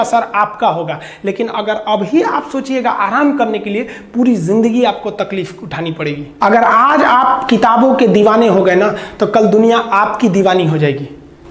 असर आपका होगा। लेकिन अगर अभी आप सोचिएगा आराम करने के लिए, पूरी जिंदगी आपको तकलीफ उठानी पड़ेगी। अगर आज आप किताबों के दीवाने हो गए ना, तो कल दुनिया आपकी दीवानी हो जाएगी।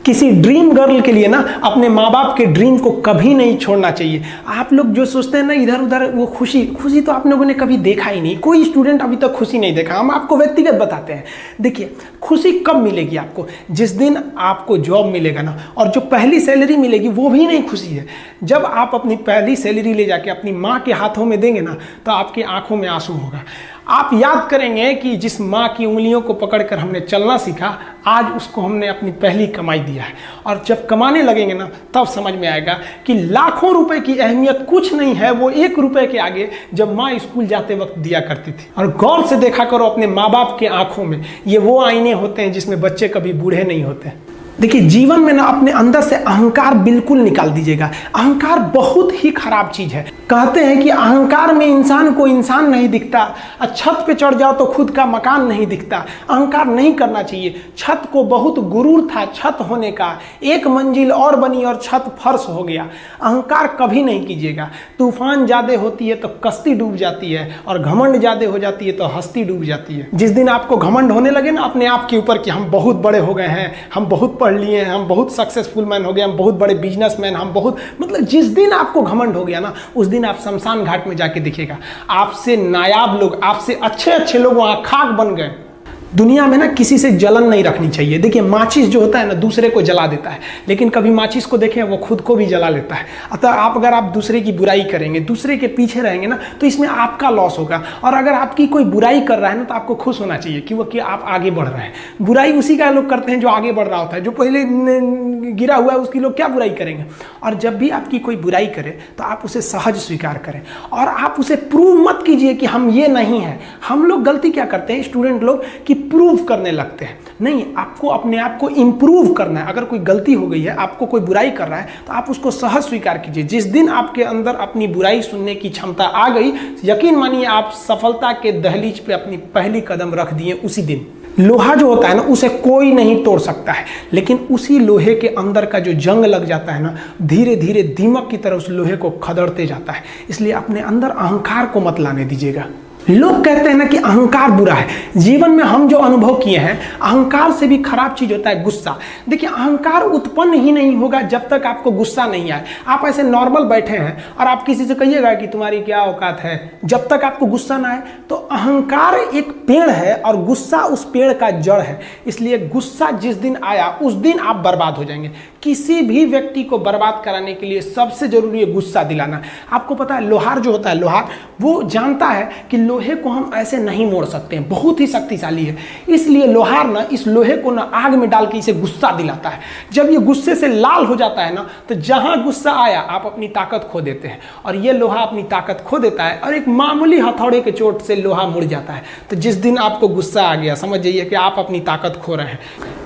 किसी ड्रीम गर्ल के लिए ना अपने माँ बाप के ड्रीम को कभी नहीं छोड़ना चाहिए। आप लोग जो सोचते हैं ना इधर उधर, वो खुशी तो आप लोगों ने कभी देखा ही नहीं। कोई स्टूडेंट अभी तक खुशी नहीं देखा। हम आपको व्यक्तिगत बताते हैं। देखिए, खुशी कब मिलेगी आपको? जिस दिन आपको जॉब मिलेगा ना, और जो पहली सैलरी मिलेगी वो भी नहीं खुशी है। जब आप अपनी पहली सैलरी ले जाके अपनी माँ के हाथों में देंगे ना, तो आपकी आंखों में आंसू होगा। आप याद करेंगे कि जिस माँ की उंगलियों को पकड़कर हमने चलना सीखा, आज उसको हमने अपनी पहली कमाई दिया है। और जब कमाने लगेंगे ना, तब समझ में आएगा कि लाखों रुपए की अहमियत कुछ नहीं है, वो 1 रुपए के आगे जब माँ स्कूल जाते वक्त दिया करती थी। और गौर से देखा करो अपने माँ बाप के आंखों में, ये वो आईने होते हैं जिसमें बच्चे कभी बूढ़े नहीं होते। देखिए, जीवन में ना अपने अंदर से अहंकार बिल्कुल निकाल दीजिएगा। अहंकार बहुत ही खराब चीज है। कहते हैं कि अहंकार में इंसान को इंसान नहीं दिखता, छत पे चढ़ जाओ तो खुद का मकान नहीं दिखता। अहंकार नहीं करना चाहिए। छत को बहुत गुरूर था छत होने का, 1 मंजिल और बनी और छत फर्श हो गया। अहंकार कभी नहीं कीजिएगा। तूफान ज्यादा होती है तो कश्ती डूब जाती है, और घमंड ज्यादा हो जाती है तो हस्ती डूब जाती है। जिस दिन आपको घमंड होने लगे ना अपने आप के ऊपर कि हम बहुत बड़े हो गए हैं, हम बहुत पढ़ लिए हैं, हम बहुत सक्सेसफुल मैन हो गए, हम बहुत बड़े बिजनेसमैन, हम बहुत, मतलब जिस दिन आपको घमंड हो गया ना, उस दिन आप शमशान घाट में जाके देखिएगा, आपसे नायाब लोग, आपसे अच्छे लोग वहां खाक बन गए। दुनिया में ना किसी से जलन नहीं रखनी चाहिए। देखिए, माचिस जो होता है ना दूसरे को जला देता है, लेकिन कभी माचिस को देखें वो खुद को भी जला लेता है। अतः अगर आप दूसरे की बुराई करेंगे, दूसरे के पीछे रहेंगे ना, तो इसमें आपका लॉस होगा। और अगर आपकी कोई बुराई कर रहा है ना, तो आपको खुश होना चाहिए कि आप आगे बढ़ रहे हैं। बुराई उसी का लोग करते हैं जो आगे बढ़ रहा होता है। जो पहले गिरा हुआ है उसकी लोग क्या बुराई करेंगे। और जब भी आपकी कोई बुराई करे तो आप उसे सहज स्वीकार करें, और आप उसे प्रूव मत कीजिए कि हम ये नहीं हैं। हम लोग गलती क्या करते हैं स्टूडेंट लोग, कि प्रूव करने लगते हैं। नहीं, आपको अपने आप को इंप्रूव करना है। अगर कोई गलती हो गई है, आपको कोई बुराई कर रहा है, तो आप उसको सहज स्वीकार कीजिए। जिस दिन आपके अंदर अपनी बुराई सुनने की क्षमता आ गई, यकीन मानिए आप सफलता के दहलीज पे अपनी पहली कदम रख दिए उसी दिन। लोहा जो होता है ना, उसे कोई नहीं तोड़ सकता है, लेकिन उसी लोहे के अंदर का जो जंग लग जाता है ना, धीरे धीरे दीमक की तरह उस लोहे को खदड़ते जाता है। इसलिए अपने अंदर अहंकार को मत लाने दीजिएगा। लोग कहते हैं ना कि अहंकार बुरा है। जीवन में हम जो अनुभव किए हैं, अहंकार से भी खराब चीज होता है गुस्सा। देखिए, अहंकार उत्पन्न ही नहीं होगा जब तक आपको गुस्सा नहीं आए। आप ऐसे नॉर्मल बैठे हैं और आप किसी से कहिएगा कि तुम्हारी क्या औकात है, जब तक आपको गुस्सा ना आए। तो अहंकार एक पेड़ है और गुस्सा उस पेड़ का जड़ है। इसलिए गुस्सा जिस दिन आया उस दिन आप बर्बाद हो जाएंगे। किसी भी व्यक्ति को बर्बाद कराने के लिए सबसे जरूरी है गुस्सा दिलाना। आपको पता है, लोहार जो होता है, लोहार वो जानता है कि लोहे को हम ऐसे नहीं मोड़ सकते हैं, बहुत ही शक्तिशाली है। इसलिए लोहार ना इस लोहे को ना आग में डाल के इसे गुस्सा दिलाता है। जब ये गुस्से से लाल हो जाता है ना, तो जहां गुस्सा आया आप अपनी ताकत खो देते हैं, और ये लोहा अपनी ताकत खो देता है, और एक मामूली हथौड़े के चोट से लोहा मुड़ जाता है। तो जिस दिन आपको गुस्सा आ गया, समझ जाइए कि आप अपनी ताकत खो रहे हैं।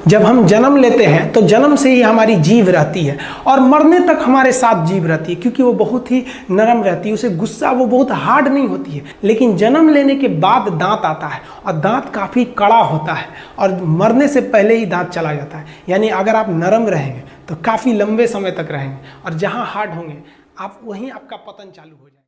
जब हम जन्म लेते हैं तो जन्म से ही हमारी जीभ रहती है, और मरने तक हमारे साथ जीभ रहती है, क्योंकि वो बहुत ही नरम रहती है। उसे गुस्सा वो बहुत हार्ड नहीं होती है। लेकिन जन्म लेने के बाद दांत आता है, और दांत काफी कड़ा होता है, और मरने से पहले ही दांत चला जाता है। यानी अगर आप नरम रहेंगे तो काफी लंबे समय तक रहेंगे, और जहां हार्ड होंगे आप वहीं आपका पतन चालू हो जाएगा।